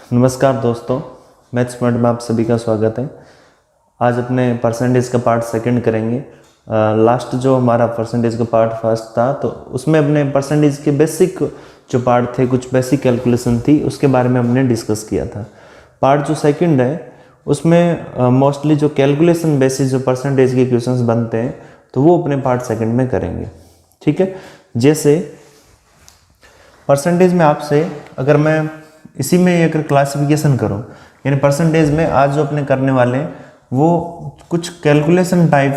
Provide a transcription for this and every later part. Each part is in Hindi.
नमस्कार दोस्तों, मैथ्स पॉइंट में आप सभी का स्वागत है। आज अपने परसेंटेज का पार्ट सेकंड करेंगे। लास्ट जो हमारा परसेंटेज का पार्ट फर्स्ट था, तो उसमें अपने परसेंटेज के बेसिक जो पार्ट थे, कुछ बेसिक कैलकुलेशन थी, उसके बारे में हमने डिस्कस किया था। पार्ट जो सेकंड है उसमें मोस्टली जो कैलकुलेशन बेसिस जो परसेंटेज के क्वेश्चंस बनते हैं, तो वो अपने पार्ट सेकंड में करेंगे। ठीक है। जैसे परसेंटेज में आपसे अगर मैं इसी में अगर क्लासिफिकेशन करूं, यानी परसेंटेज में आज जो अपने करने वाले हैं वो कुछ कैलकुलेशन टाइप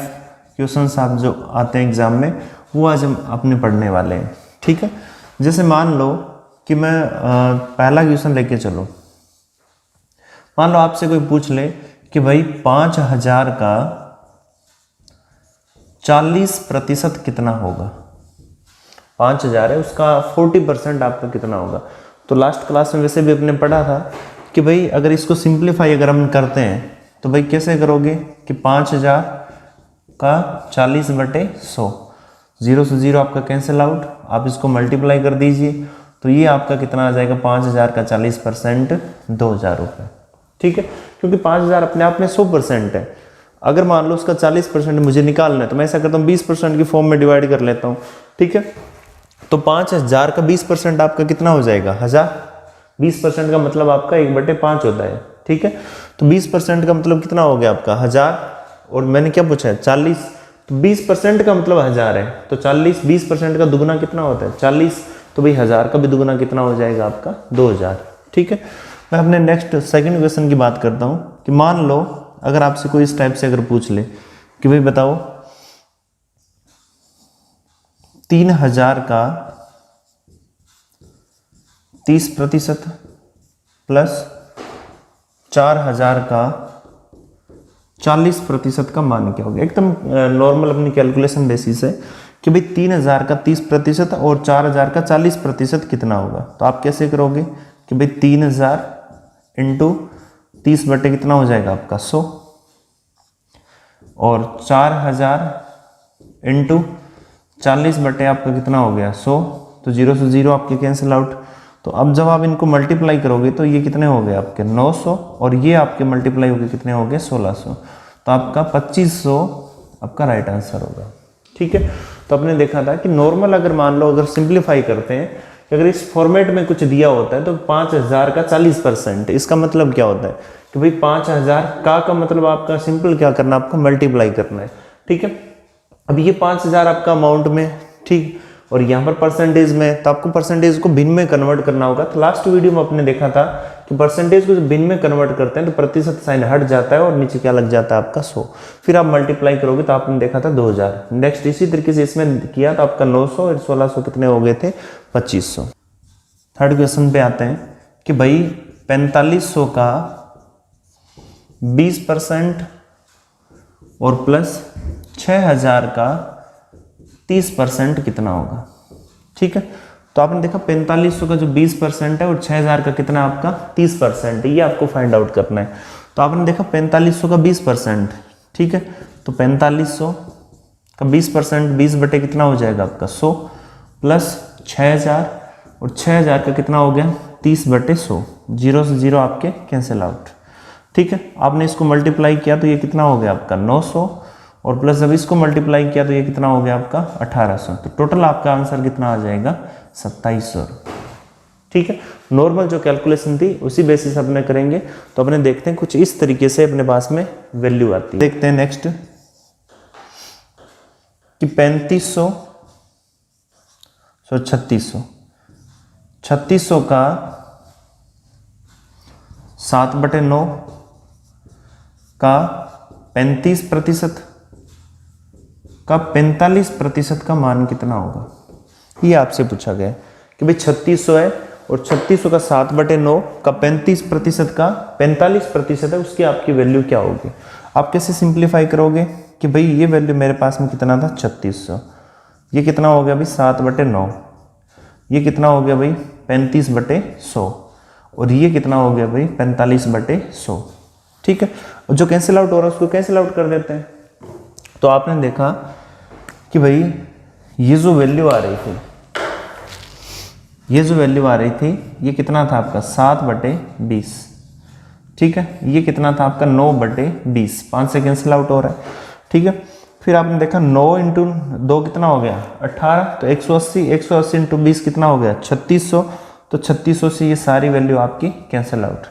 क्वेश्चंस आप जो आते हैं एग्जाम में, वो आज हम अपने पढ़ने वाले हैं। ठीक है। जैसे मान लो कि मैं पहला क्वेश्चन लेके चलूं। मान लो आपसे कोई पूछ ले कि भाई 5000 का 40% कितना होगा। 5000 है, उसका 40% आपका कितना होगा। तो लास्ट क्लास में वैसे भी अपने पढ़ा था कि भाई अगर इसको सिंप्लीफाई अगर हम करते हैं तो भाई कैसे करोगे कि 5000 का 40/100, 0 से 0 आपका कैंसिल आउट, आप इसको मल्टीप्लाई कर दीजिए तो ये आपका कितना आ जाएगा, 5000 का 40% 2000 रुपये। ठीक है, क्योंकि 5000 अपने आप में 100% है। अगर मान लो उसका 40% मुझे निकालना है तो मैं ऐसा करता हूँ 20% की फॉर्म में डिवाइड कर लेता हूँ। ठीक है, तो 5000 का 20% आपका कितना हो जाएगा, 1000। 20% का मतलब आपका 1/5 होता है। ठीक है, तो 20% का मतलब कितना हो गया आपका 1000, और मैंने क्या पूछा है 40, तो 20% का मतलब 1000 है, तो 40 20% का दुगुना कितना होता है 40, तो भाई 1000 का भी दुगुना कितना हो जाएगा आपका 2000। ठीक है, मैं अपने नेक्स्ट सेकंड क्वेश्चन की बात करता हूँ कि मान लो अगर आपसे कोई इस टाइप से अगर पूछ ले कि भाई बताओ 3000 का 30% प्लस 4000 का 40% का मान क्या होगा। एकदम नॉर्मल अपनी कैलकुलेशन बेसिस है कि भाई 3000 का 30% और 4000 का 40% कितना होगा। तो आप कैसे करोगे कि भाई 3000 इंटू 30 बटे कितना हो जाएगा आपका 100, और 4000 इंटू 40 बटे आपका कितना हो गया 100, तो 0 से 0 आपके कैंसिल आउट। तो अब जब आप इनको मल्टीप्लाई करोगे तो ये कितने हो गए आपके 900, और ये आपके मल्टीप्लाई हो गए कितने हो गए 1600, तो आपका 2500 आपका राइट आंसर होगा। ठीक है, तो आपने देखा था कि नॉर्मल अगर मान लो अगर सिंप्लीफाई करते हैं, अगर इस फॉर्मेट में कुछ दिया होता है तो 5000 का 40%, इसका मतलब क्या होता है कि भाई 5000 का मतलब आपका सिंपल क्या करना, आपको मल्टीप्लाई करना है। ठीक है, अब ये 5000 आपका अमाउंट में, ठीक, और यहाँ पर परसेंटेज में, तो आपको परसेंटेज को भिन्न में कन्वर्ट करना होगा। तो लास्ट वीडियो में आपने देखा था कि परसेंटेज को जब भिन्न में कन्वर्ट करते हैं तो प्रतिशत साइन हट जाता है और नीचे क्या लग जाता है आपका 100, फिर आप मल्टीप्लाई करोगे तो आपने देखा था 2000। नेक्स्ट इसी तरीके से इसमें किया तो आपका 900 और 1600 कितने हो गए थे 2500। थर्ड क्वेश्चन पे आते हैं कि भाई 4500 का 20% और प्लस 6000 का 30% कितना होगा। ठीक है, तो आपने देखा 4500 का जो 20% है और 6000 का कितना आपका 30% है, ये आपको फाइंड आउट करना है। तो आपने देखा 4500 का 20%, ठीक है, तो 4500 का 20%, 20 बटे कितना हो जाएगा आपका 100, प्लस 6000, और 6000 का कितना हो गया 30/100, 0 से 0 आपके कैंसिल आउट। ठीक है, आपने इसको मल्टीप्लाई किया तो ये कितना हो गया आपका 900, और प्लस जब इसको मल्टीप्लाई किया तो ये कितना हो गया आपका 1800, तो टोटल आपका आंसर कितना आ जाएगा 2700। ठीक है, नॉर्मल जो कैलकुलेशन थी उसी बेसिस अपने करेंगे। तो अपने देखते हैं कुछ इस तरीके से अपने पास में वैल्यू आती है। देखते हैं नेक्स्ट कि 3500 3600 का 7/9 का 35% का 45% का मान कितना होगा। ये आपसे पूछा गया कि भाई 3600 है और 3600 का 7/9 का 35% का 45% है, उसकी आपकी वैल्यू क्या होगी। आप कैसे सिंप्लीफाई करोगे कि भाई ये वैल्यू मेरे पास में कितना था 3600, ये कितना हो गया भाई 7/9, ये कितना हो गया भाई 35/100, और ये कितना हो गया भाई 45/100। ठीक है, और जो कैंसिल आउट हो रहा है उसको कैंसिल आउट कर देते हैं। तो आपने देखा कि भाई ये जो वैल्यू आ रही थी ये जो वैल्यू आ रही थी ये कितना था आपका 7/20, ठीक है। ये कितना था आपका 9/20, 5 से कैंसिल आउट हो रहा है, ठीक है। फिर आपने देखा 9 इंटू 2 कितना हो गया 18, तो 180, 180 इंटू 20 कितना हो गया 3600, तो 3600 से ये सारी वैल्यू आपकी कैंसिल आउट।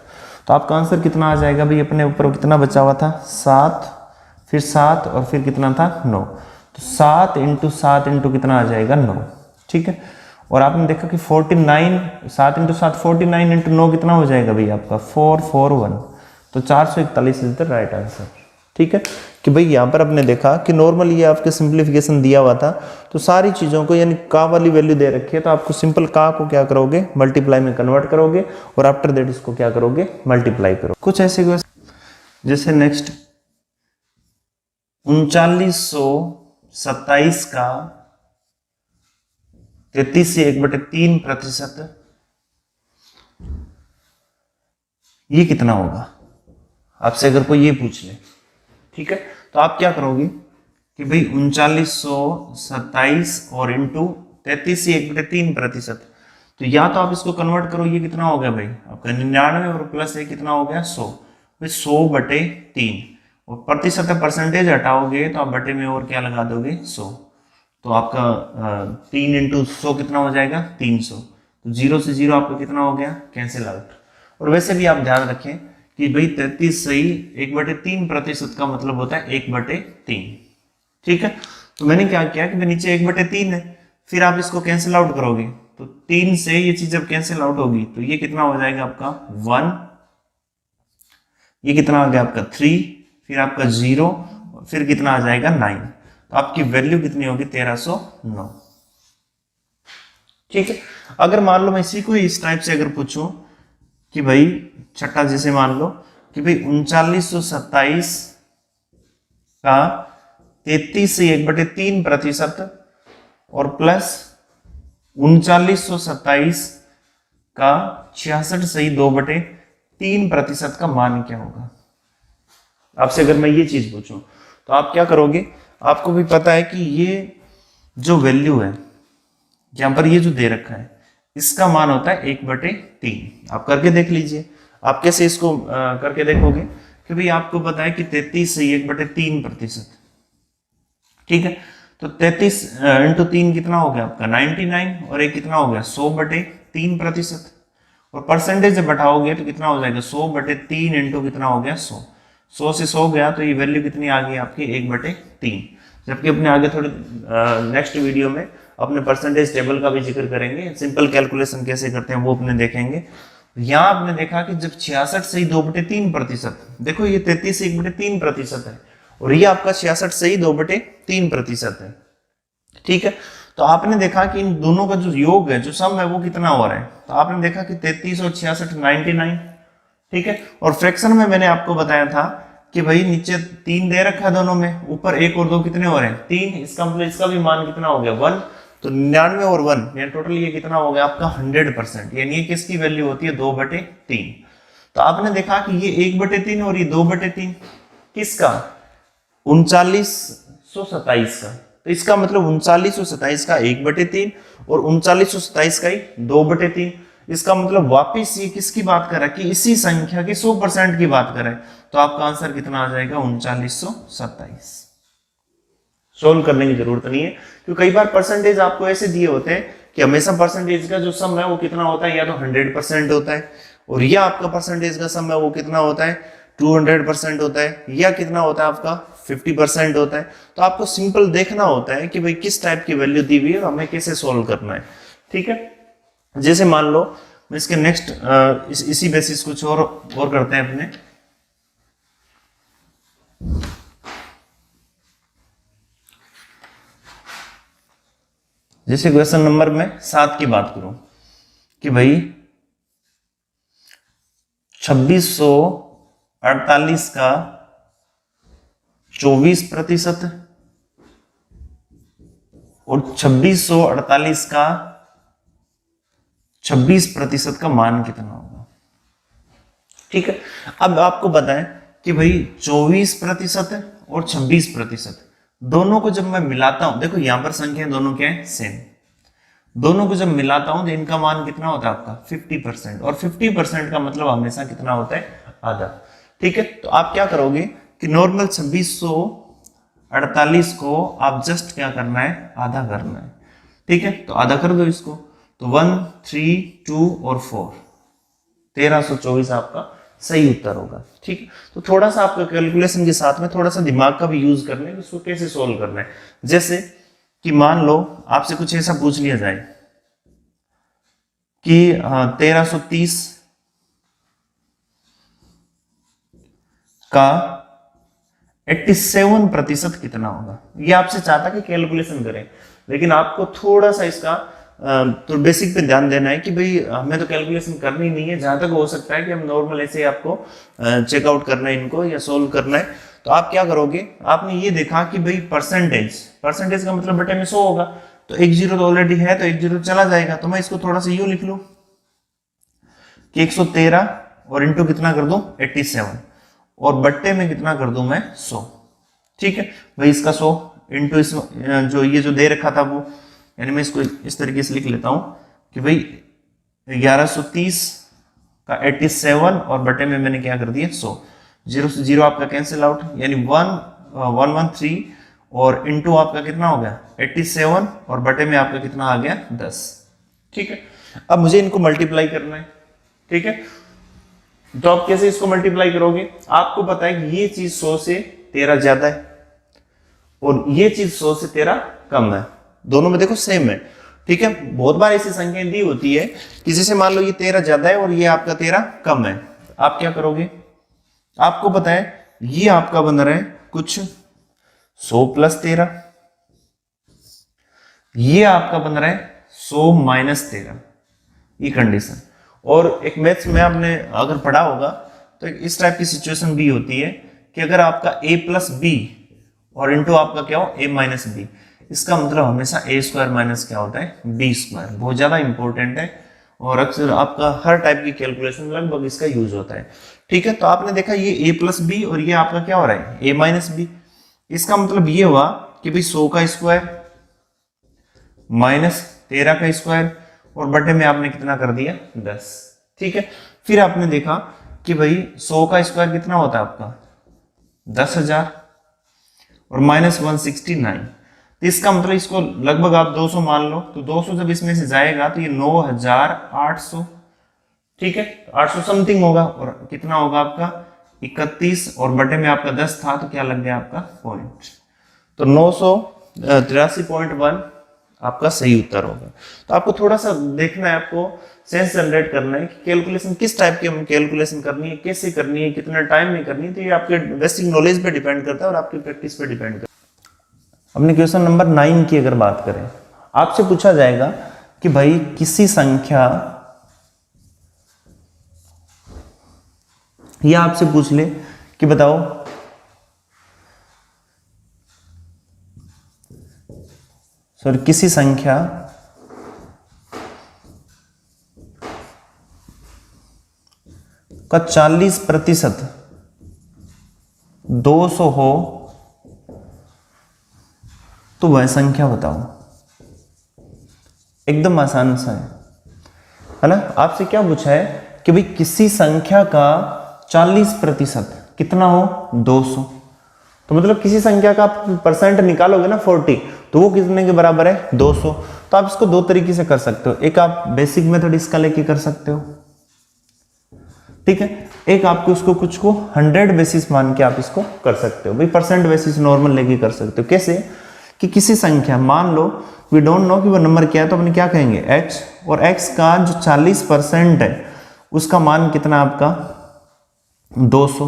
तो आपका आंसर कितना आ जाएगा भाई, अपने ऊपर कितना बचा हुआ था 7, फिर 7 और फिर कितना था 9, तो 7 इंटू 7 इंटू कितना आ जाएगा 9, ठीक है। और आपने देखा कि 49, 7 इंटू 7 49 इंटू 9 कितना हो जाएगा भाई आपका 441, तो 441 इज द राइट आंसर, ठीक है। कि भाई यहाँ पर आपने देखा कि नॉर्मल ये आपके सिंप्लीफिकेशन दिया हुआ था, तो सारी चीज़ों को यानी का वाली वैल्यू दे रखी है, तो आपको सिंपल का को क्या करोगे मल्टीप्लाई में कन्वर्ट करोगे और आफ्टर दैट इसको क्या करोगे मल्टीप्लाई करो। कुछ ऐसे जैसे नेक्स्ट 3927 का 33 से 1/3%, ये कितना होगा, आपसे अगर कोई ये पूछ ले, ठीक है। तो आप क्या करोगे कि भाई 3927 और इंटू 33 से 1/3%, तो या तो आप इसको कन्वर्ट करो, ये कितना हो गया भाई आपका 99 और प्लस ये कितना हो गया 100, भाई 100/3 और प्रतिशत परसेंटेज हटाओगे तो आप बटे में और क्या लगा दोगे 100, तो आपका 3 इंटू 100 कितना हो जाएगा 300, तो 0 से 0 आपका कितना हो गया कैंसिल आउट। और वैसे भी आप ध्यान रखें कि भाई 33 सही 1/3% का मतलब होता है 1/3, ठीक है। तो मैंने क्या किया कि नीचे 1/3 है, फिर आप इसको कैंसिल आउट करोगे, तो 3 से ये चीज जब कैंसिल आउट होगी तो ये कितना हो जाएगा आपका 1, ये कितना आ गया आपका 3, फिर आपका 0, फिर कितना आ जाएगा 9, तो आपकी वैल्यू कितनी होगी 1309, ठीक है। अगर मान लो मैं इसी को इस टाइप से अगर पूछूं कि भाई छठा जैसे मान लो कि भाई 3927 का 33 से 1/3% और प्लस 3927 का 66 सही 2/3% का मान क्या होगा। आपसे अगर मैं ये चीज पूछूं तो आप क्या करोगे, आपको भी पता है कि ये जो वैल्यू है यहां पर ये जो दे रखा है इसका मान होता है 1/3। आप करके देख लीजिए, आप कैसे इसको करके देखोगे कि भाई आपको पता है कि 33 से 1/3%, ठीक है। तो 33 इंटू 3 कितना हो गया आपका 99 और एक कितना हो गया 100/3%, और परसेंटेज जब बढ़ाओगे तो कितना हो जाएगा 100/3 इंटू कितना हो गया 100, 100 से 100 गया तो ये वैल्यू कितनी आ गई आपकी 1/3। जबकि अपने आगे थोड़े नेक्स्ट वीडियो में अपने परसेंटेज टेबल का भी जिक्र करेंगे, सिंपल कैलकुलेशन कैसे करते हैं वो अपने देखेंगे। यहाँ आपने देखा कि जब 66 से ही 2/3%, देखो ये 33 से 1/3% है और ये आपका 66 से ही 2/3% है, ठीक है। तो आपने देखा कि इन दोनों का जो योग है जो सम है वो कितना हो रहा है, तो आपने देखा कि 33 और 66 99, ठीक है। और फ्रैक्शन में मैंने आपको बताया था कि भाई नीचे 3 दे रखा है दोनों में, ऊपर 1 और 2 कितने हो रहे हैं 3, इसका मतलब इसका भी मान कितना हो गया 1, तो 99 और 1 यानी टोटल ये कितना हो गया आपका 100%, यानी ये किसकी वैल्यू होती है 2/3। तो आपने देखा कि ये 1/3 और ये 2/3 किसका 3927 का, तो इसका मतलब 3927 का 1/3 और 3927 का ही 2/3, इसका मतलब वापिस ये किसकी बात कर रहा है कि इसी संख्या की 100% की बात कर रहा है, तो आपका आंसर कितना आ जाएगा 3927। सोल्व करने की जरूरत नहीं है, क्योंकि कई बार परसेंटेज आपको ऐसे दिए होते हैं कि हमेशा परसेंटेज का जो सम है वो कितना होता है, या तो 100% होता है, और या आपका परसेंटेज का सम है वो कितना होता है 200% होता है, या कितना होता है आपका 50% होता है। तो आपको सिंपल देखना होता है कि भाई किस टाइप की वैल्यू दी हुई है और हमें कैसे सोल्व करना है, ठीक है। जैसे मान लो मैं इसके नेक्स्ट इसी बेसिस कुछ और करते हैं अपने, जैसे क्वेश्चन नंबर में 7 की बात करूं कि भाई 2648 का 24% और 2648 का 26% का मान कितना होगा, ठीक है। अब आपको पता है कि भाई 24% और 26% दोनों को जब मैं मिलाता हूं, देखो यहां पर संख्या दोनों क्या है सेम, दोनों को जब मिलाता हूं तो इनका मान कितना होता है आपका 50%, और 50% का मतलब हमेशा कितना होता है, आधा। ठीक है, तो आप क्या करोगे कि नॉर्मल 2648 को आप जस्ट क्या करना है, आधा करना है। ठीक है, तो आधा कर दो इसको, तो 1 3 2 और 4 1324 आपका सही उत्तर होगा। ठीक है, तो थोड़ा सा आपका कैलकुलेशन के साथ में थोड़ा सा दिमाग का भी यूज करना है, इसको कैसे सोल्व करना है। जैसे कि मान लो आपसे कुछ ऐसा पूछ लिया जाए कि 1330 का 87% कितना होगा। ये आपसे चाहता कि कैलकुलेशन करें, लेकिन आपको थोड़ा सा इसका तो बेसिक पे ध्यान देना है कि भाई हमें तो कैलकुलेशन करनी नहीं है, जहां तक हो सकता है कि हम नॉर्मल ऐसे आपको चेकआउट करना है इनको या सोल्व करना है। तो आप क्या करोगे, आपने ये देखा कि भाई परसेंटेज का मतलब बटे में 100 होगा, तो एक जीरो तो ऑलरेडी है, तो एक जीरो चला जाएगा, तो मैं इसको थोड़ा सा यूं लिख लूं कि 113 और इंटू कितना कर दूं 87 और बट्टे में कितना कर दूं मैं 100। ठीक है भाई, इसका 100 इंटू इस जो ये जो दे रखा था वो, यानी मैं इसको इस तरीके से लिख लेता हूं कि भाई 1130 का 87 और बटे में मैंने क्या कर दिया 100, जीरो से जीरो आपका कैंसिल आउट, यानी 113 और इंटू आपका कितना हो गया 87 और बटे में आपका कितना आ गया 10। ठीक है, अब मुझे इनको मल्टीप्लाई करना है। ठीक है, तो आप कैसे इसको मल्टीप्लाई करोगे, आपको पता है कि ये चीज 100 से 13 ज्यादा है और ये चीज 100 से 13 कम है, दोनों में देखो सेम है। ठीक है, बहुत बार ऐसी संख्याएं दी होती है कि जैसे मान लो ये 13 ज्यादा है और ये आपका 13 कम है, आप क्या करोगे, आपको पता है ये आपका बन रहा है कुछ 100 प्लस 13, ये आपका बन रहा है 100 माइनस 13, ये कंडीशन। और एक मैथ्स में आपने अगर पढ़ा होगा तो इस टाइप की सिचुएशन भी होती है कि अगर आपका a प्लस बी और इंटू आपका क्या हो a माइनस बी, इसका मतलब हमेशा a स्क्वायर माइनस क्या होता है b स्क्वायर, बहुत ज्यादा इंपॉर्टेंट है और अक्सर आपका हर टाइप की कैलकुलेशन लगभग इसका यूज होता है। ठीक है, तो आपने देखा ये a प्लस बी और ये आपका क्या हो रहा है a माइनस बी, इसका मतलब ये हुआ कि भाई 100 का स्क्वायर माइनस 13 का स्क्वायर और बटे में आपने कितना कर दिया 10। ठीक है, फिर आपने देखा कि भाई 100 का स्क्वायर कितना होता है आपका 10,000 और माइनस 169, तो इसका मतलब इसको लगभग आप 200 मान लो, तो 200 जब इसमें से जाएगा तो ये 9,800। ठीक है, 800 समथिंग होगा और कितना होगा आपका 31 और बटे में आपका 10 था, तो क्या लग गया आपका पॉइंट, तो 983.1 आपका सही उत्तर होगा। तो आपको थोड़ा सा देखना है, आपको सेंस जनरेट करना है कि कैलकुलेशन किस टाइप की हमें कैलकुलेशन करनी है, कैसे करनी है, कितना टाइम में करनी है, तो ये आपके बेसिक नॉलेज पे डिपेंड करता है और आपकी प्रैक्टिस पे डिपेंड करता है। अपने क्वेश्चन नंबर 9 की अगर बात करें, आपसे पूछा जाएगा कि भाई किसी संख्या, या आपसे पूछ ले कि बताओ किसी संख्या का 40% 200 हो तो वह संख्या बताओ। एकदम आसान सा है ना। आपसे क्या पूछा है कि भाई किसी संख्या का 40% कितना हो 200, तो मतलब किसी संख्या का आप परसेंट निकालोगे ना 40, तो वो कितने के बराबर है 200। तो आप इसको दो तरीके से कर सकते हो, एक आप बेसिक मेथड इसका लेके कर सकते हो, ठीक है, एक आपको इसको कुछ को 100 बेसिस मान के आप इसको कर सकते हो, भाई परसेंट बेसिस नॉर्मल लेके कर सकते हो। कैसे कि किसी संख्या, मान लो वी डोंट नो कि वो नंबर क्या है, तो अपने क्या कहेंगे x, और x का जो 40% है उसका मान कितना आपका 200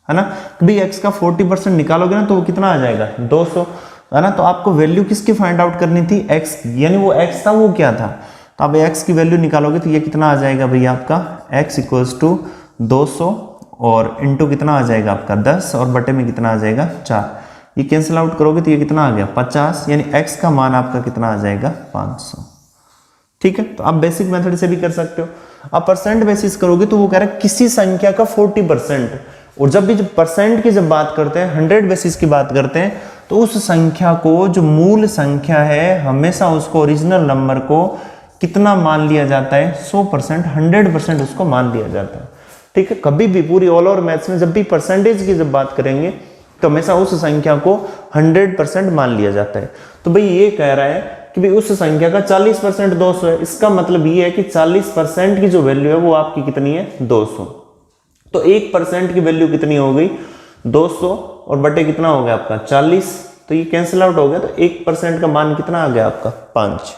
है ना। तो भाई x का 40% निकालोगे ना तो वो कितना आ जाएगा 200 है ना। तो आपको वैल्यू किसकी फाइंड आउट करनी थी x, यानी वो x था वो क्या था, तो आप x की वैल्यू निकालोगे तो ये कितना आ जाएगा भैया आपका x इक्वल्स टू 200 और इंटू कितना आ जाएगा आपका 10 और बटे में कितना आ जाएगा 4, ये कैंसिल आउट करोगे तो ये कितना आ गया 50, यानी x का मान आपका कितना आ जाएगा 500। ठीक है, तो आप बेसिक मेथड से भी कर सकते हो। आप परसेंट बेसिस करोगे तो वो कह रहा है किसी संख्या का 40%, और जब भी जब परसेंट की जब बात करते हैं, 100 बेसिस की बात करते हैं, तो उस संख्या को, जो मूल संख्या है, हमेशा उसको, ओरिजिनल नंबर को कितना मान लिया जाता है? 100%, 100% उसको मान लिया जाता है। ठीक है, कभी भी पूरी ऑल ओवर मैथ्स में जब भी परसेंटेज की जब बात करेंगे तो हमेशा उस संख्या को 100% मान लिया जाता है। तो भाई ये कह रहा है कि भाई उस संख्या का 40% 200 है, इसका मतलब ये है कि 40% की जो वैल्यू है वो आपकी कितनी है? 200। तो 1% की वैल्यू कितनी हो गई? 200 और बटे कितना हो गया आपका? 40। तो ये कैंसिल आउट हो गया, तो 1% का मान कितना आ गया आपका? 5।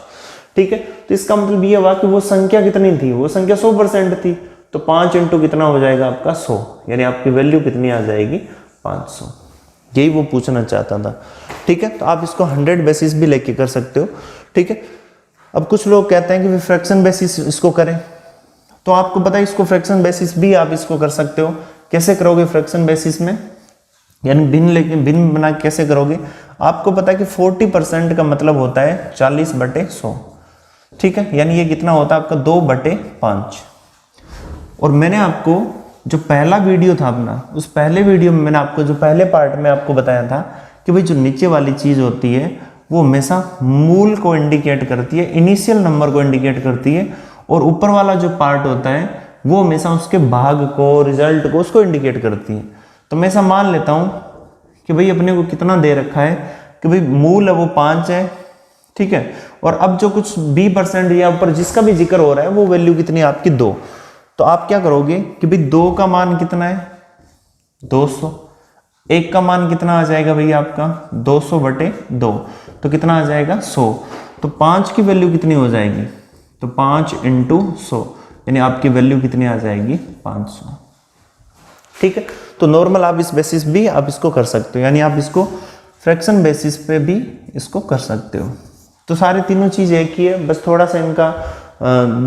ठीक है, तो इसका मतलब ये हुआ कि वो संख्या कितनी थी? वो संख्या 100% थी, तो 5 इंटू कितना हो जाएगा आपका? 100, यानी आपकी वैल्यू कितनी आ जाएगी? 500। यही वो पूछना चाहता था। ठीक है, तो आप इसको 100 बेसिस भी लेके कर सकते हो। ठीक है, अब कुछ लोग कहते हैं कि फ्रैक्शन बेसिस इसको करें, तो आपको पता है इसको फ्रैक्शन बेसिस भी आप इसको कर सकते हो। कैसे करोगे फ्रैक्शन बेसिस में? यानी भिन्न लेके भिन्न बना कैसे करोगे? आपको पता है कि 40% का मतलब होता है 40/100। ठीक है, यानी ये कितना होता है आपका? 2/5। और मैंने आपको जो पहला वीडियो था अपना, उस पहले वीडियो में मैंने आपको जो पहले पार्ट में आपको बताया था कि भाई जो नीचे वाली चीज होती है वो हमेशा मूल को इंडिकेट करती है, इनिशियल नंबर को इंडिकेट करती है, और ऊपर वाला जो पार्ट होता है वो हमेशा उसके भाग को, रिजल्ट को, उसको इंडिकेट करती है। तो मैं ऐसा मान लेता हूं कि भाई अपने को कितना दे रखा है कि भाई मूल है वो 5 है। ठीक है, और अब जो कुछ 20% या ऊपर जिसका भी जिक्र हो रहा है वो वैल्यू कितनी है आपकी? 2। तो आप क्या करोगे कि भाई 2 का मान कितना है? 200। 1 का मान कितना आ जाएगा भैया आपका? 200/2, तो कितना आ जाएगा? 100। तो 5 की वैल्यू कितनी हो जाएगी? तो 5 इंटू 100, यानी आपकी वैल्यू कितनी आ जाएगी? 500। ठीक है, तो नॉर्मल आप इस बेसिस भी आप इसको कर सकते हो, यानी आप इसको फ्रैक्शन बेसिस पे भी इसको कर सकते हो। तो सारे तीनों चीज एक ही है, बस थोड़ा सा इनका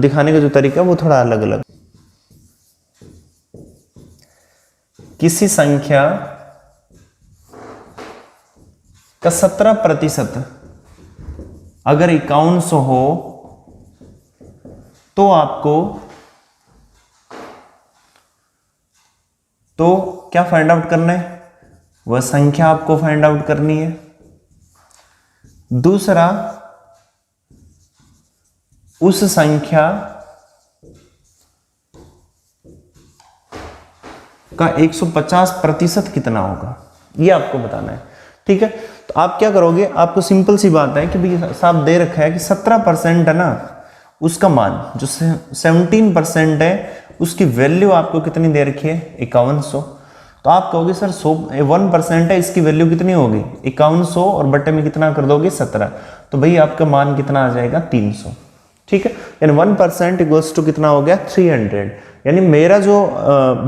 दिखाने का जो तरीका है वो थोड़ा अलग अलग। किसी संख्या का 17% अगर 5100 हो तो आपको तो क्या फाइंड आउट करना है? वह संख्या आपको फाइंड आउट करनी है। दूसरा, उस संख्या का 150% कितना होगा, ये आपको बताना है। ठीक है, तो आप क्या करोगे? आपको सिंपल सी बात है कि भाई साहब दे रखा है कि 17% है ना, उसका मान जो 17% है उसकी वैल्यू आपको कितनी दे रखी है? 5100। तो आप कहोगे सर 1% है, इसकी वैल्यू कितनी होगी? 5100, और बटे में कितना कर दोगे? 17। तो भाई आपका मान कितना आ जाएगा? 300। ठीक है, यानी 1% इक्वल्स टू कितना हो गया? 300। यानी मेरा जो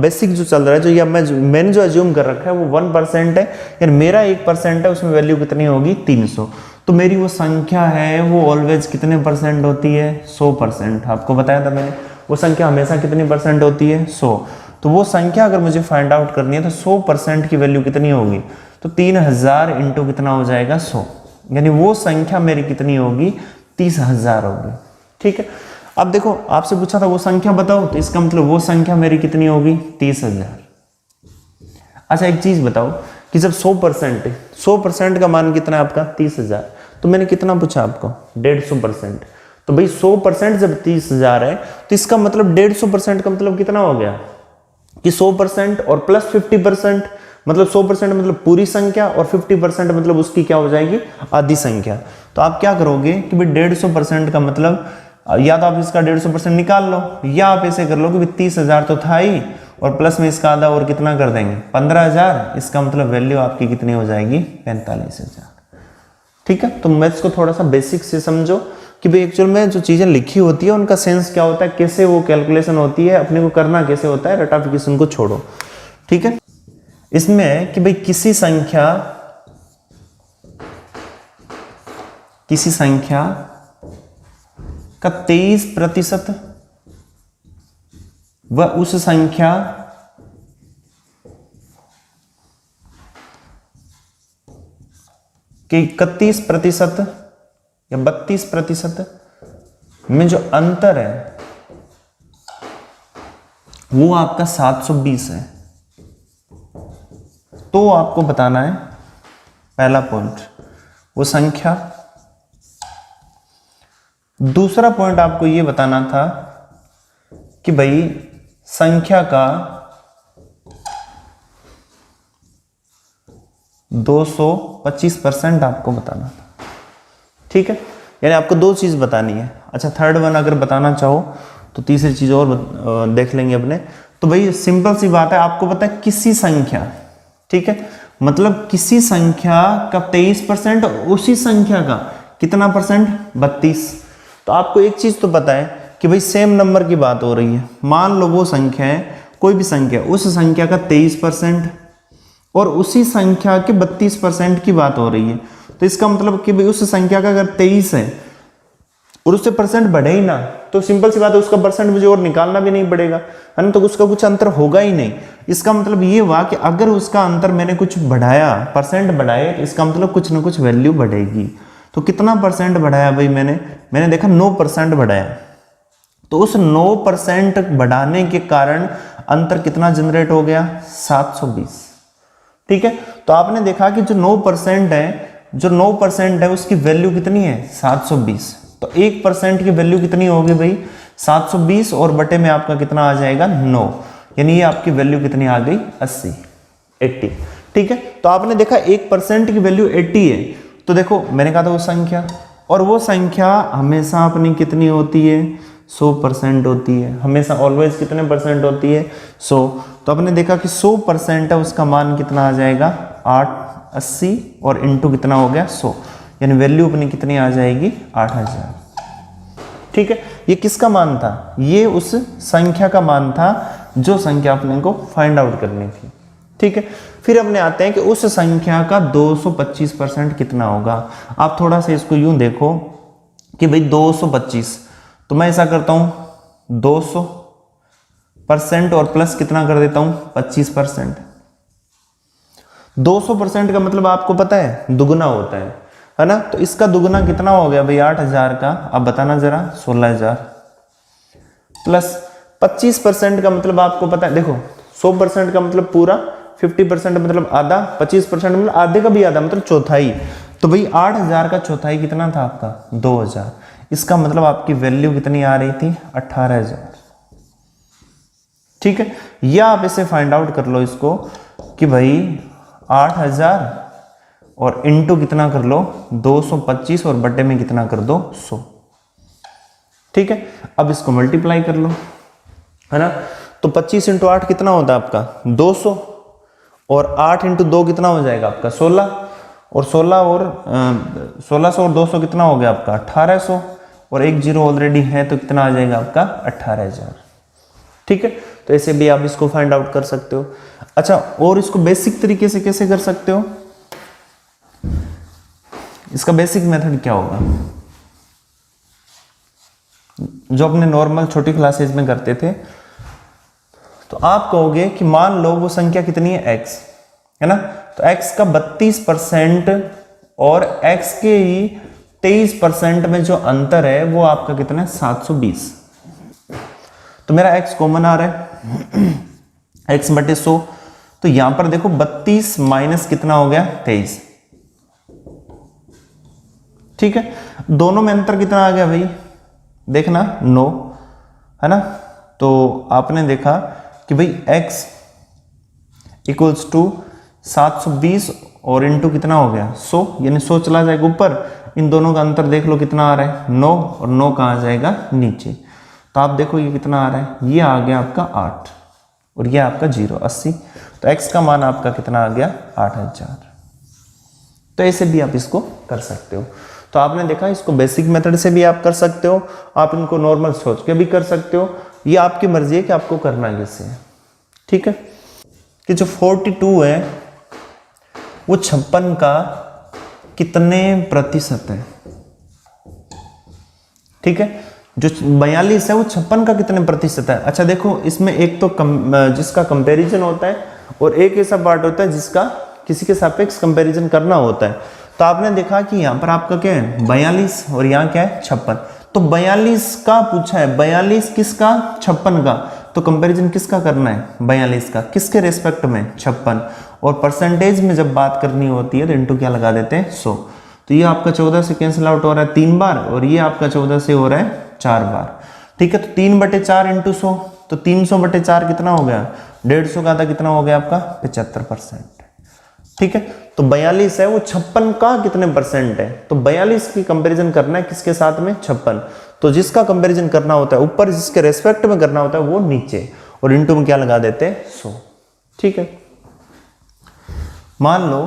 बेसिक जो चल रहा है, जो या मैंने जो अज्यूम कर रखा है वो 1% है, यानी मेरा 1% है, उसमें वैल्यू कितनी होगी? 300। तो मेरी वो संख्या है वो ऑलवेज कितने परसेंट होती है? 100%। आपको बताया था मैंने, वो संख्या हमेशा कितनी परसेंट होती है? 100। तो वो संख्या अगर मुझे फाइंड आउट करनी है तो 100% की वैल्यू कितनी होगी? तो 3000 इंटू कितना हो जाएगा? 100, यानी वो संख्या मेरी कितनी होगी? 30,000 होगी। ठीक है, अब देखो आपसे पूछा था वो संख्या बताओ, तो इसका मतलब वो संख्या मेरी कितनी होगी? 30,000। अच्छा एक चीज बताओ कि जब 100% का मान कितना है आपका? 30,000। तो मैंने कितना पूछा आपको? 150%। तो भाई 100% जब 30,000 है तो इसका मतलब 150% का मतलब कितना हो गया? कि 100% और प्लस 50%, मतलब 100% मतलब पूरी संख्या, और 50% मतलब उसकी क्या हो जाएगी? आधी संख्या। तो आप क्या करोगे कि भाई 150% का मतलब, या तो आप इसका 150% निकाल लो, या आप ऐसे कर लो कि 30,000 तो था ही, और प्लस में इसका आधा और कितना कर देंगे? 15,000। इसका मतलब वैल्यू आपकी कितनी हो जाएगी? 45,000। ठीक है, तो मैथ्स को थोड़ा सा बेसिक से समझो कि भाई एक्चुअल में जो चीजें लिखी होती है उनका सेंस क्या होता है, कैसे वो कैलकुलेशन होती है, अपने को करना कैसे होता है, रटाफिकेशन को छोड़ो। ठीक है, इसमें कि भाई किसी संख्या का 23% व उस संख्या के 31% या 32% में जो अंतर है वो आपका 720 है। तो आपको बताना है पहला पॉइंट वो संख्या। दूसरा पॉइंट आपको ये बताना था कि भाई संख्या का 225% आपको बताना था, ठीक है। यानी आपको दो चीज़ बतानी है। अच्छा, थर्ड वन अगर बताना चाहो तो तीसरी चीज़ और देख लेंगे अपने। तो भाई सिंपल सी बात है, आपको पता है किसी संख्या, ठीक है, मतलब किसी संख्या का 23% उसी संख्या का कितना परसेंट, 32। तो आपको एक चीज़ तो पता है कि भाई सेम नंबर की बात हो रही है। मान लो वो संख्या है, कोई भी संख्या, उस संख्या का 23% और उसी संख्या के 32% की बात हो रही है। तो इसका मतलब कि भाई उस संख्या का अगर 23 है और उससे परसेंट बढ़े ही ना, तो सिंपल सी बात है उसका परसेंट मुझे और निकालना भी नहीं पड़ेगा, है ना, तो उसका कुछ अंतर होगा ही नहीं। इसका मतलब ये हुआ कि अगर उसका अंतर मैंने कुछ बढ़ाया, परसेंट बढ़ाए, तो इसका मतलब कुछ ना कुछ वैल्यू बढ़ेगी। तो कितना परसेंट बढ़ाया भाई मैंने देखा 9% बढ़ाया। तो उस 9% बढ़ाने के कारण अंतर कितना जनरेट हो गया, 720, ठीक है। तो आपने देखा कि जो 9% है उसकी वैल्यू कितनी है, 720। तो 1% की वैल्यू कितनी होगी भाई, 720 और बटे में आपका कितना आ जाएगा, 9। यानी ये आपकी वैल्यू कितनी आ गई, 80, ठीक है। तो आपने देखा 1% की वैल्यू 80 है। तो देखो मैंने कहा था वो संख्या, और वो संख्या हमेशा अपनी कितनी होती है, 100% होती है। हमेशा ऑलवेज कितने परसेंट होती है, 100। तो आपने देखा कि 100% है, उसका मान कितना आ जाएगा, 880 और इंटू कितना हो गया, 100, यानी वैल्यू अपनी कितनी आ जाएगी, 8000, ठीक है। ये किसका मान था, ये उस संख्या का मान था जो संख्या अपने को फाइंड आउट करनी थी, ठीक है। फिर अपने आते हैं कि उस संख्या का 225% कितना होगा। आप थोड़ा सा इसको यूं देखो कि भाई 225, तो मैं ऐसा करता हूं 200% और प्लस कितना कर देता हूं, 25%। 200% का मतलब आपको पता है दुगुना होता है ना। तो इसका दुगुना कितना हो गया भाई, 8000 का, आप बताना जरा, 16000 प्लस 25% का मतलब आपको पता है, देखो 100% का मतलब पूरा, 50% मतलब आधा, 25% मतलब आधे का भी आधा, मतलब चौथाई। तो भाई 8000 का चौथाई कितना था आपका, 2000। इसका मतलब आपकी वैल्यू कितनी आ रही थी, 18000, ठीक है। या आप इसे फाइंड आउट कर लो इसको कि भाई 8000 और इंटू कितना कर लो, 225 और बटे में कितना कर दो, 100, ठीक है। अब इसको मल्टीप्लाई कर लो, है ना। तो 25 इंटू 8 कितना होता है आपका, 200, और 8 इंटू 2 कितना हो जाएगा आपका, 16, और 1600 और 200 कितना हो गया आपका, 1800, और एक जीरो ऑलरेडी है तो कितना आ जाएगा आपका, 18000, ठीक है। तो ऐसे भी आप इसको फाइंड आउट कर सकते हो। अच्छा, और इसको बेसिक तरीके से कैसे कर सकते हो, इसका बेसिक मेथड क्या होगा, जो अपने नॉर्मल छोटी क्लासेज में करते थे। तो आप कहोगे कि मान लो वो संख्या कितनी है, x, है ना। तो x का 32% और x के ही 23% में जो अंतर है वो आपका कितना है, 720। तो मेरा x कॉमन आ रहा है, x बटे 100। तो यहां पर देखो 32 माइनस कितना हो गया, 23, ठीक है। दोनों में अंतर कितना आ गया भाई, देखना 9, है ना। तो आपने देखा कि भाई x इक्वल्स टू 720 और इंटू कितना हो गया, 100, यानी 100 चला जाएगा ऊपर। इन दोनों का अंतर देख लो कितना आ रहा है, 9, और 9 कहाँ जाएगा, नीचे। तो आप देखो ये कितना आ रहा है, ये आ गया आपका 8 और ये आपका 0, 80। तो x का मान आपका कितना आ गया, 8000। तो ऐसे भी आप इसको कर सकते हो। तो आपने देखा इसको बेसिक मेथड से भी आप कर सकते हो, आप इनको नॉर्मल सोच के भी कर सकते हो, ये आपकी मर्जी है कि आपको करना कैसे है, ठीक है। कि जो 42 है वो 56 का कितने प्रतिशत है, ठीक है। जो 42 है वो 56 का कितने प्रतिशत है। अच्छा देखो, इसमें एक तो जिसका कंपैरिजन होता है और एक ऐसा पार्ट होता है जिसका किसी के सापेक्ष कंपैरिजन करना होता है। तो आपने देखा कि यहाँ पर आपका क्या है, 42 और यहाँ क्या है, 56। तो 42 का पूछा है, 42 किसका, 56 का। तो कंपैरिजन किसका करना है, 42 का, किसके रेस्पेक्ट में, 56। और परसेंटेज में जब बात करनी होती है तो इंटू क्या लगा देते हैं 100। तो ये आपका 14 से कैंसिल आउट हो रहा है 3 बार और ये आपका 14 से हो रहा है 4 बार। ठीक है, तो 3/4 इंटू 100, तो 300/4 कितना हो गया, 150 का आधा कितना हो गया आपका 75%। ठीक है, तो 42 है वो 56 का कितने परसेंट है, तो 42 की कंपैरिजन करना है किसके साथ में 56। तो जिसका कंपैरिजन करना होता है ऊपर, जिसके रेस्पेक्ट में करना होता है वो नीचे, और इंटू में क्या लगा देते हैं 100। ठीक है, मान लो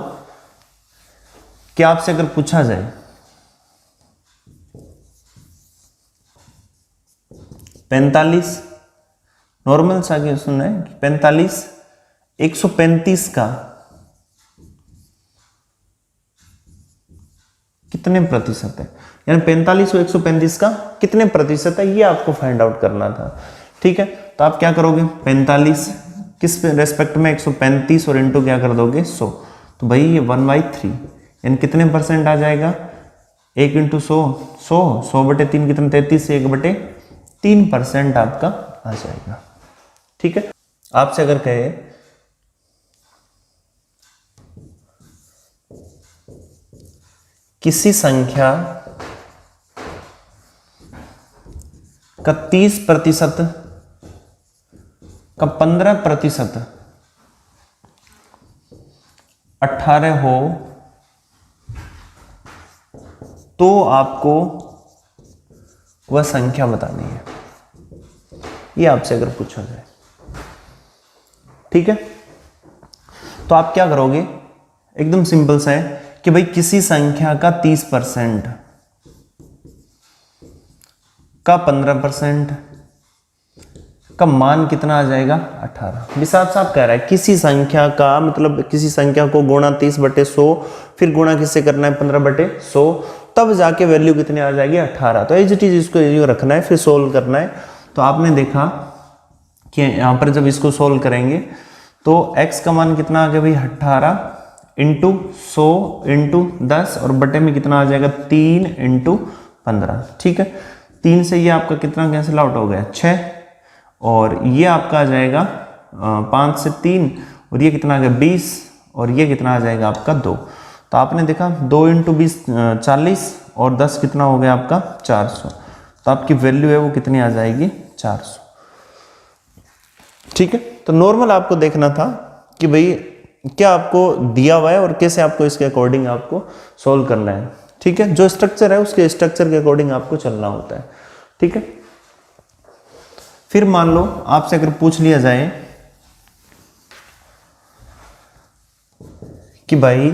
कि आपसे अगर पूछा जाए 45, नॉर्मल सा क्वेश्चन है, 45 135 का कितने प्रतिशत है, यानी 45 और 135 का कितने प्रतिशत है, ये आपको फाइंड आउट करना था। ठीक है, तो आप क्या करोगे, 45 किस रेस्पेक्ट में 135 और इंटू क्या कर दोगे 100, तो भाई ये 1/3 यानी कितने परसेंट आ जाएगा, 1 इंटू 100, 100/3 कितने 33, 1/3% आपका आ जाएगा। ठीक है, आपसे अगर कहे किसी संख्या का 30% का 15% 18 हो तो आपको वह संख्या बतानी है, ये आपसे अगर पूछा जाए। ठीक है, तो आप क्या करोगे, एकदम सिंपल सा है कि भाई किसी संख्या का 30% का 15% का मान कितना आ जाएगा 18। साफ साफ कह रहा है किसी संख्या का, मतलब किसी संख्या को गुणा 30/100, फिर गुणा किससे करना है 15/100, तब जाके वैल्यू कितनी आ जाएगी 18। तो एज इट इज इसको रखना है, फिर सोल्व करना है। तो आपने देखा कि यहाँ पर जब इसको सोल्व करेंगे तो x का मान कितना आ गया भाई 18 इंटू 100 इंटू 10 और बटे में कितना आ जाएगा 3 इंटू 15। ठीक है, 3 से ये आपका कितना कैंसिल आउट हो गया 6, और ये आपका आ जाएगा 5 से 3, और ये कितना आ गया 20, और ये कितना आ जाएगा आपका 2। तो आपने देखा 2 इंटू 20 40, और 10 कितना हो गया आपका 400। तो आपकी वैल्यू है वो कितनी आ जाएगी 400। ठीक है, तो नॉर्मल आपको देखना था कि भाई क्या आपको दिया हुआ है और कैसे आपको इसके अकॉर्डिंग आपको सोल्व करना है। ठीक है, जो स्ट्रक्चर है उसके स्ट्रक्चर के अकॉर्डिंग आपको चलना होता है। ठीक है, फिर मान लो आपसे अगर पूछ लिया जाए कि भाई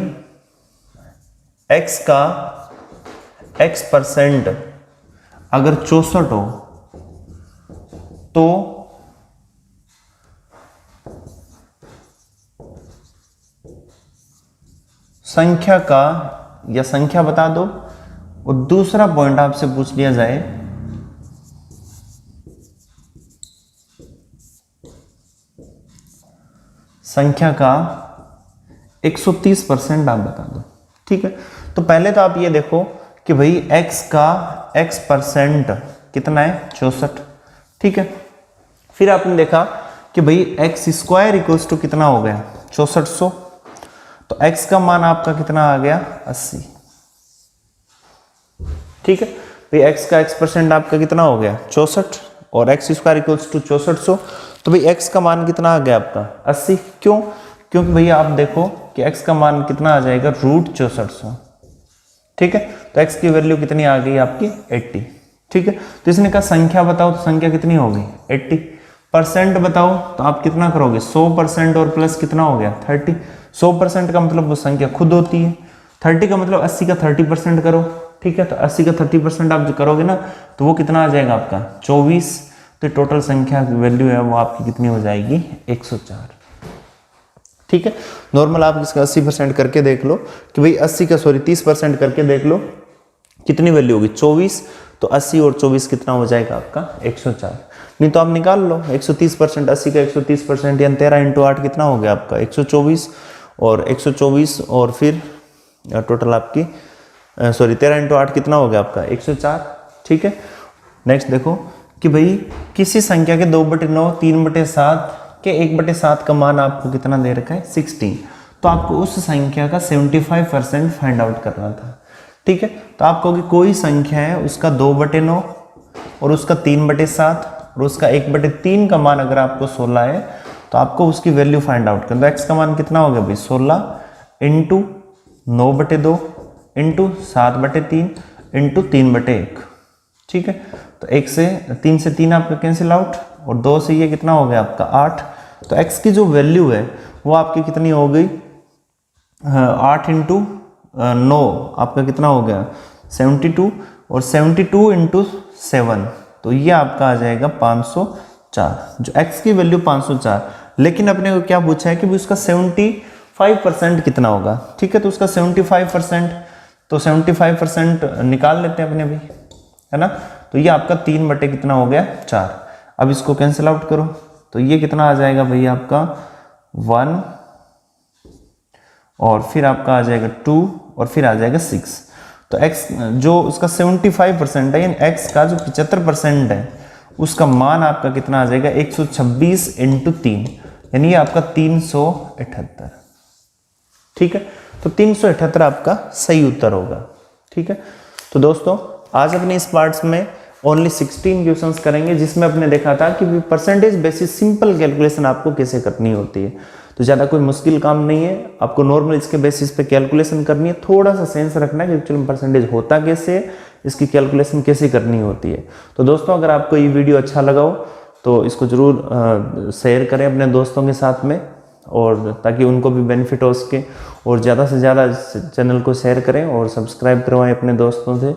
x का x% अगर 64 हो तो संख्या का, या संख्या बता दो, और दूसरा पॉइंट आपसे पूछ लिया जाए संख्या का 130% आप बता दो। ठीक है, तो पहले तो आप ये देखो कि भाई x का x% कितना है 64। ठीक है, फिर आपने देखा कि भाई x² इक्वल्स टू कितना हो गया 6400, तो x का मान आपका कितना आ गया 80। ठीक है, भाई x का x% आपका कितना हो गया 64 और x² इक्वल्स टू 6400, तो भाई x का मान कितना आ गया आपका 80। क्यों, क्योंकि भैया आप देखो कि x का मान कितना आ जाएगा √6400। ठीक है, तो x की वैल्यू कितनी आ गई आपकी 80। ठीक है, तो इसने कहा संख्या बताओ, तो संख्या कितनी होगी 80। परसेंट बताओ, तो आप कितना करोगे 100% और प्लस कितना हो गया 30। 100% का मतलब वो संख्या खुद होती है, 30 का मतलब 80 का 30% करो। ठीक है, तो 80 का 30% आप जो करोगे ना तो वो कितना आ जाएगा आपका 24। तो टोटल संख्या की वैल्यू है वो आपकी कितनी हो जाएगी 104। ठीक है, नॉर्मल आप इसका 80% करके देख लो कि भाई 30% करके देख लो कितनी वैल्यू होगी 24। तो 80 और 24 कितना हो जाएगा आपका 104। नहीं तो आप निकाल लो 130%, 80 का 130% यानी 13 × 8 कितना हो गया आपका 124, और 124 और फिर टोटल आपकी 13 × 8 कितना हो गया आपका 104। ठीक है, नेक्स्ट देखो कि भाई किसी संख्या के 2/9, 3/7 के 1/7 का मान आपको कितना दे रखा है 16। तो आपको उस संख्या का 75% फाइंड आउट करना था। ठीक है, तो आप कहोगे कोई संख्या है उसका 2/9 और उसका 3/7 और उसका 1/3 का मान अगर आपको 16 है तो आपको उसकी वैल्यू फाइंड आउट करना। तो x का मान कितना हो गया भाई, 16 इंटू 9/2 इंटू 7/3 इंटू 3/1। ठीक है, तो 1 से 3 से 3 आपका कैंसिल आउट और 2 से ये कितना हो गया आपका 8। तो x की जो वैल्यू है वो आपकी कितनी हो गई, 8 इंटू 9 आपका कितना हो गया 72 और 72 इंटू 7 तो ये आपका आ जाएगा 504, जो x की वैल्यू 504। लेकिन अपने को क्या पूछा है कि भी उसका 75% कितना होगा। ठीक है, तो उसका 75%, तो 75% निकाल लेते हैं अपने भी, है ना। तो ये आपका 3 बटे कितना हो गया 4। अब इसको कैंसिल आउट करो तो ये कितना आ जाएगा भैया आपका 1 और फिर आपका आ जाएगा 2 और फिर आ जाएगा 6। तो x जो उसका 75% है, यानी x का जो 75% है उसका मान आपका कितना आ जाएगा 126 इंटू 3, यानी ये आपका 378। ठीक है, तो 378 आपका सही उत्तर होगा। ठीक है, तो दोस्तों आज अपने इस पार्ट्स में ओनली 16 क्वेश्चंस करेंगे, जिसमें अपने देखा था कि परसेंटेज बेसिस सिंपल कैलकुलेशन आपको कैसे करनी होती है। तो ज़्यादा कोई मुश्किल काम नहीं है, आपको नॉर्मल इसके बेसिस पे कैलकुलेशन करनी है। थोड़ा सा सेंस रखना है कि एक्चुअली परसेंटेज होता कैसे, इसकी कैलकुलेशन कैसे करनी होती है। तो दोस्तों अगर आपको ये वीडियो अच्छा लगा हो तो इसको ज़रूर शेयर करें अपने दोस्तों के साथ में, और ताकि उनको भी बेनिफिट हो सके, और ज़्यादा से ज़्यादा चैनल को शेयर करें और सब्सक्राइब करवाएं अपने दोस्तों से।